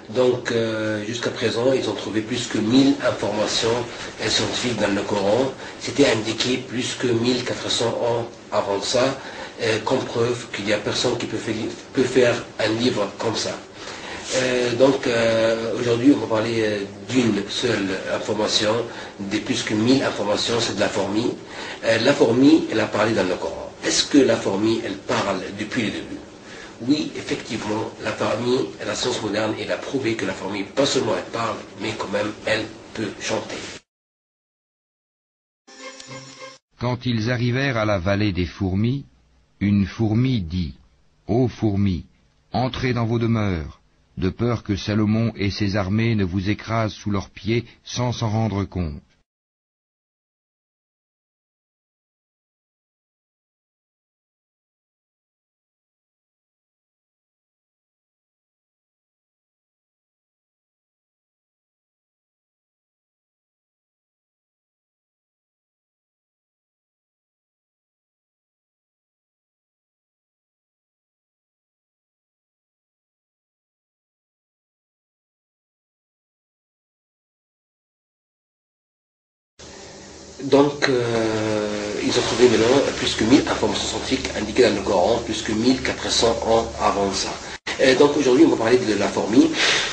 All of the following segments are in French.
Donc, jusqu'à présent, ils ont trouvé plus que 1000 informations scientifiques dans le Coran. C'était indiqué plus que 1400 ans avant ça, comme preuve qu'il n'y a personne qui peut faire un livre comme ça. Aujourd'hui, on va parler d'une seule information, des plus que 1000 informations, c'est de la fourmi. La fourmi, elle a parlé dans le Coran. Est-ce que la fourmi, elle parle depuis le début? Oui, effectivement, la fourmi, la science moderne, elle a prouvé que la fourmi, pas seulement elle parle, mais quand même, elle peut chanter. Quand ils arrivèrent à la vallée des fourmis, une fourmi dit, « Ô fourmis, entrez dans vos demeures, de peur que Salomon et ses armées ne vous écrasent sous leurs pieds sans s'en rendre compte. » Donc, ils ont trouvé maintenant plus que 1000 informations scientifiques indiquées dans le Coran, plus que 1400 ans avant ça. Donc aujourd'hui, on va parler de la fourmi.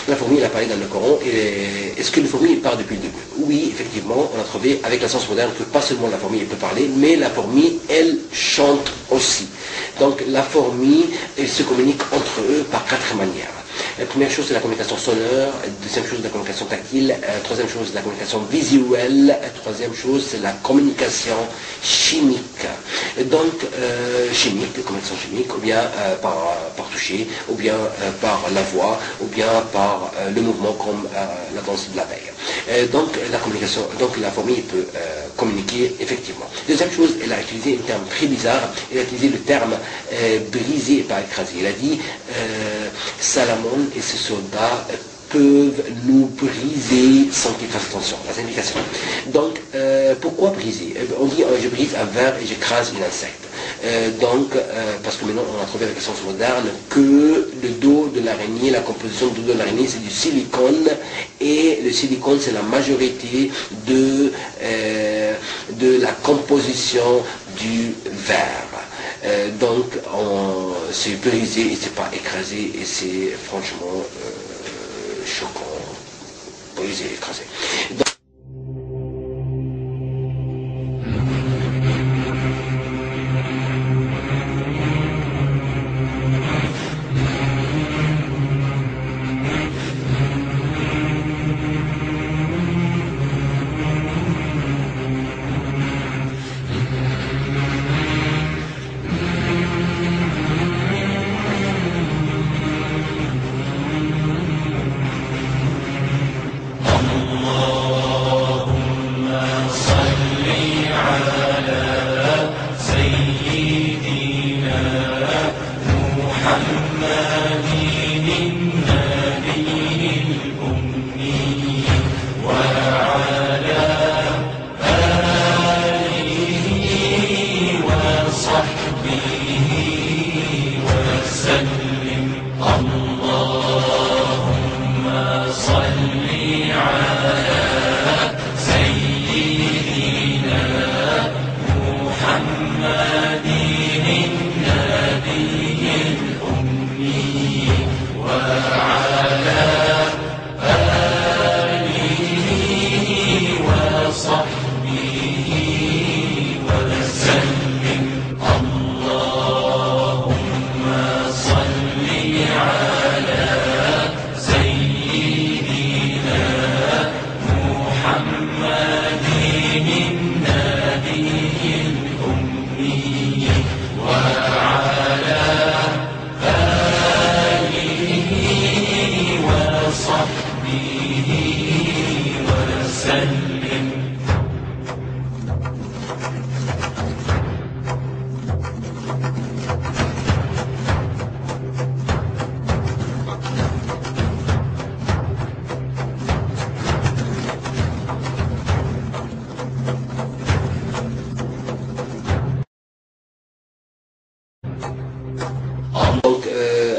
La fourmi, elle a parlé dans le Coran. Est-ce que la fourmi part depuis le début? Oui, effectivement, on a trouvé avec la science moderne que pas seulement la fourmi elle peut parler, mais la fourmi, elle chante aussi. Donc la fourmi, elle se communique entre eux par 4 manières. La première chose, c'est la communication sonore. Deuxième chose, la communication tactile. Troisième chose, la communication visuelle. Troisième chose, c'est la communication chimique. Donc, communication chimique, ou bien par toucher, ou bien par la voix, ou bien par le mouvement comme la danse de l'abeille. Donc, la fourmi peut communiquer effectivement. Deuxième chose, elle a utilisé un terme très bizarre. Elle a utilisé le terme brisé et pas écrasé. Elle a dit Salomon et ses soldats peuvent nous briser sans qu'ils fassent attention. La signification. Donc, pourquoi briser? On dit je brise un verre et j'écrase un insecte. Parce que maintenant on a trouvé avec la science moderne que le dos de l'araignée, la composition du dos de l'araignée, c'est du silicone, et le silicone c'est la majorité de la composition du verre. C'est brisé et c'est pas écrasé, et c'est franchement choquant. Brisé, écrasé. محمد Donc,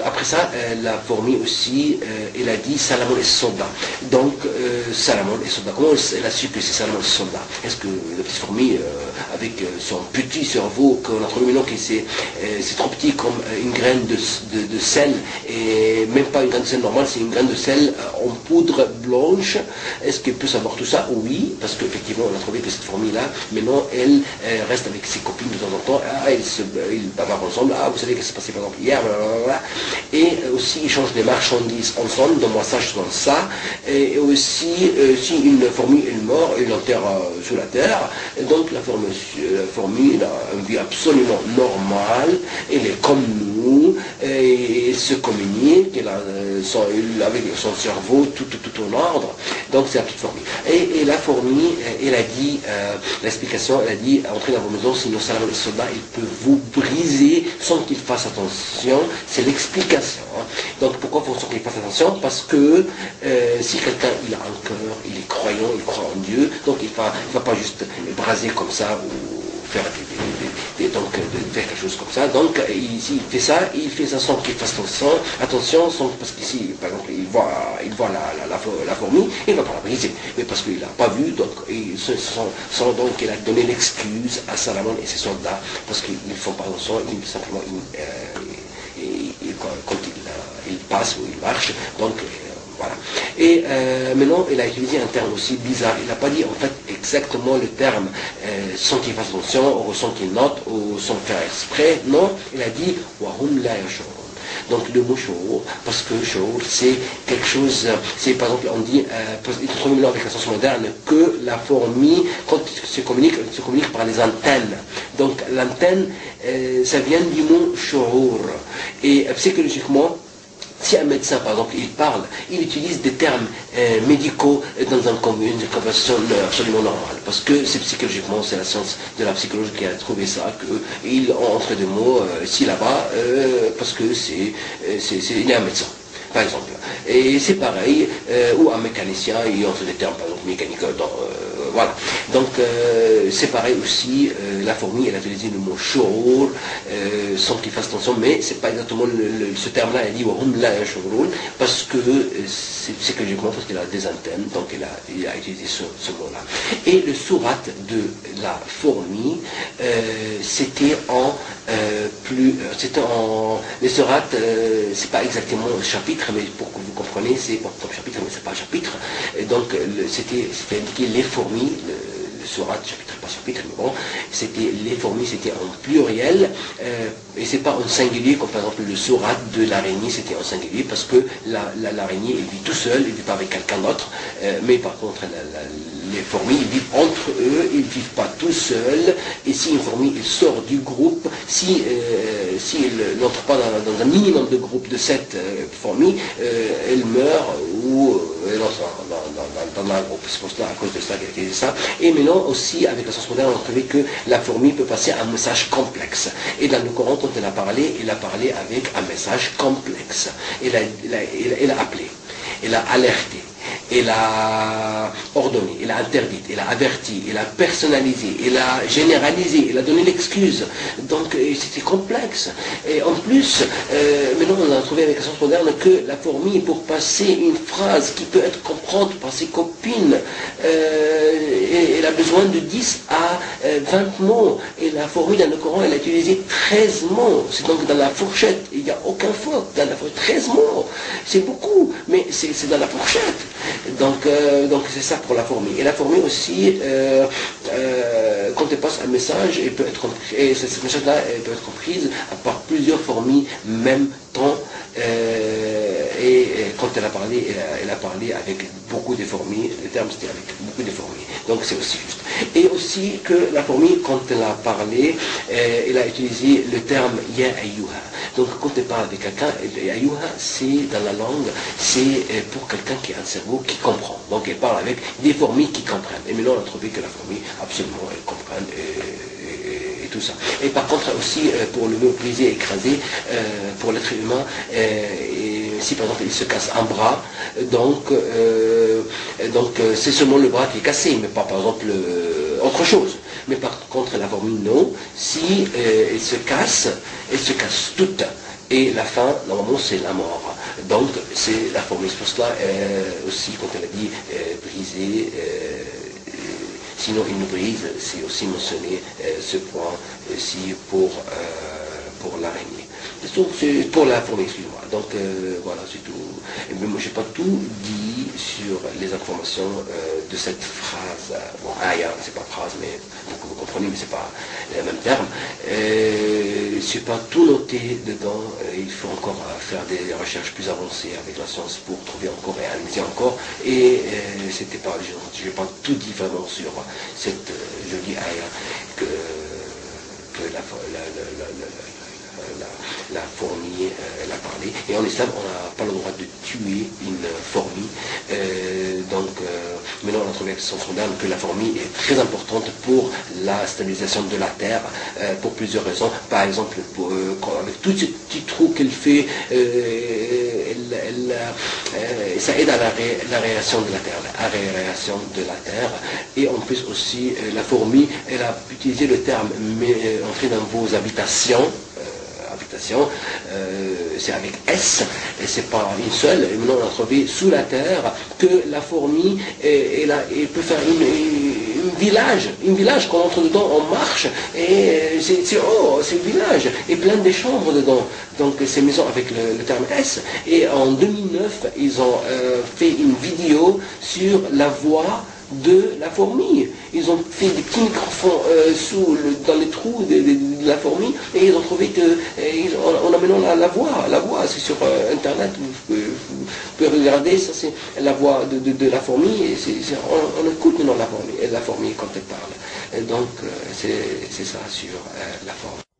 après ça, la fourmi aussi, elle a dit Salamon et soldat. Donc, Salamon et soldat. Comment elle a su que c'est Salamon et soldat? Est-ce que la petite fourmi, avec son petit cerveau, qu'on a trouvé maintenant que c'est trop petit comme une graine de sel, et même pas une graine de sel normale, c'est une graine de sel en poudre blanche, est-ce qu'elle peut savoir tout ça? Oui, parce qu'effectivement, on a trouvé que cette fourmi-là, maintenant, elle reste avec ses copines de temps en temps, ils bavarent ensemble, vous savez qu'est-ce qui s'est passé par exemple hier, blablabla. Et aussi ils changent des marchandises ensemble, donc moi ça je dans ça, et aussi si une fourmi elle meurt, il l'enterre sous la terre, et donc la fourmi elle a une vie absolument normale, elle est comme nous, et elle se communique, elle a avec son cerveau tout en ordre, donc c'est la petite fourmi. Et la fourmi, elle a dit, l'explication, elle a dit, entrez dans vos maisons, sinon Salamon les soldats, il peut vous briser sans qu'il fasse attention, c'est l'explication. Donc pourquoi faut qu'il fasse attention? Parce que si quelqu'un il a un cœur, il est croyant, il croit en Dieu, donc il va pas juste braser comme ça ou faire faire quelque chose comme ça. Donc s'il fait ça sans qu'il fasse attention, parce qu'ici par exemple il voit la fourmi, il ne va pas la briser, mais parce qu'il n'a pas vu, donc donc il a donné l'excuse à Salamon et ses soldats, parce qu'ils ne font pas attention, simplement quand il passe ou il marche, donc voilà. Et maintenant, il a utilisé un terme aussi bizarre. Il n'a pas dit en fait exactement le terme sans qu'il fasse attention, ou sans qu'il note, ou sans faire exprès. Non, il a dit Wahum la yashurun. Donc le mot shour, parce que shour c'est quelque chose, c'est par exemple on dit, il est trop mignon avec la science moderne, que la fourmi, quand elle se communique par les antennes. Donc l'antenne, ça vient du mot shour. Et psychologiquement, si un médecin, par exemple, il utilise des termes médicaux dans une conversation absolument normale, parce que c'est psychologiquement, c'est la science de la psychologie qui a trouvé ça, qu'il entre deux mots ici, là-bas, parce que il est un médecin, par exemple. Et c'est pareil, ou un mécanicien, il entre des termes, par exemple, mécanique, voilà. Donc, c'est pareil aussi, la fourmi, elle a utilisé le mot shour, sans qu'il fasse attention, mais c'est pas exactement ce terme-là, elle dit wahum la yashurun, parce que c'est psychologiquement, parce qu'elle a des antennes, donc il a utilisé ce mot-là. Et le sourate de la fourmi, c'était les sourates, c'est pas exactement un chapitre, mais pour que vous compreniez, c'est pas un chapitre, mais c'est pas un chapitre. Et donc, c'était indiqué les fourmis, le sourate, chapitre pas chapitre, mais bon, c'était les fourmis, c'était en pluriel, et c'est pas en singulier, comme par exemple le sourate de l'araignée, c'était en singulier, parce que l'araignée, elle vit tout seul, elle vit pas avec quelqu'un d'autre, mais par contre, les fourmis, ils vivent entre eux, ils ne vivent pas tout seuls, et si une fourmi elle sort du groupe, si elle n'entre pas dans un minimum de groupe de 7 fourmis, elle meurt ou elle entre dans un groupe. C'est pour cela, à cause de ça qu'elle a utilisé ça. Et maintenant aussi, avec la science moderne, on a trouvé que la fourmi peut passer un message complexe. Et dans le Coran, quand elle a parlé avec un message complexe. Elle a appelé, elle a alerté, elle a ordonné, elle a interdit, elle a averti, elle a personnalisé, elle a généralisé, elle a donné l'excuse. Donc c'était complexe. Et en plus, maintenant on a trouvé avec la science moderne que la fourmi, pour passer une phrase qui peut être comprise par ses copines, elle a besoin de 10 à 20 mots. Et la fourmi dans le Coran, elle a utilisé 13 mots. C'est donc dans la fourchette. Il n'y a aucun faute dans la fourchette. 13 mots. C'est beaucoup, mais c'est dans la fourchette. Donc c'est ça pour la fourmi. Et la fourmi aussi, quand elle passe un message, et ce message-là peut être comprise par plusieurs fourmis même temps. Et quand elle a parlé avec beaucoup de fourmis, le terme c'était avec beaucoup de fourmis. Donc c'est aussi juste. Et aussi que la fourmi, quand elle a parlé, elle a utilisé le terme ya ayyuha. Donc quand elle parle avec quelqu'un, ayyuha, c'est dans la langue, c'est pour quelqu'un qui a un cerveau qui comprend. Donc elle parle avec des fourmis qui comprennent. Et maintenant on a trouvé que la fourmi, absolument, elle comprend et tout ça. Et par contre aussi, pour le mot brisé, écrasé, pour l'être humain, si par exemple il se casse un bras, donc c'est seulement le bras qui est cassé, mais pas par exemple autre chose. Mais par contre la fourmi non, si elle se casse toute. et la fin, normalement, c'est la mort. Donc, c'est la fourmi. C'est pour cela, aussi, quand elle a dit briser, sinon une brise, c'est aussi mentionné ce point aussi pour l'araignée. C'est pour la fourmi, excuse-moi. Donc, voilà, c'est tout. Mais moi, je n'ai pas tout dit sur les informations de cette phrase. Bon, c'est pas phrase, mais vous comprenez, mais c'est pas le même terme. C'est pas tout noté dedans. Il faut encore faire des recherches plus avancées avec la science pour trouver encore et analyser encore. Et c'était pas, je n'ai pas tout dit vraiment sur cette jolie aya que la fourmi, elle a parlé. Et en islam, on n'a pas le droit de tuer une fourmi. Maintenant, on a trouvé avec son moderne que la fourmi est très importante pour la stabilisation de la terre, pour plusieurs raisons. Par exemple, avec tous ces petits trous qu'elle fait, ça aide à l'aération de la terre, l'aération de la terre. Et en plus aussi, la fourmi, elle a utilisé le terme entrer dans vos habitations. C'est avec S, et c'est pas une seule. Et maintenant on a trouvé sous la terre que la fourmi elle peut faire un village qu'on entre dedans, on marche, et c'est un village, et plein de chambres dedans. Donc ces maisons avec le terme S. Et en 2009, ils ont fait une vidéo sur la voix de la fourmi. Ils ont fait des petits microphones dans les trous de la fourmi, et ils ont trouvé que on a maintenant la voix, c'est sur internet, vous pouvez regarder, ça c'est la voix de la fourmi, et on écoute maintenant la fourmi quand elle parle. Et donc c'est ça sur la fourmi.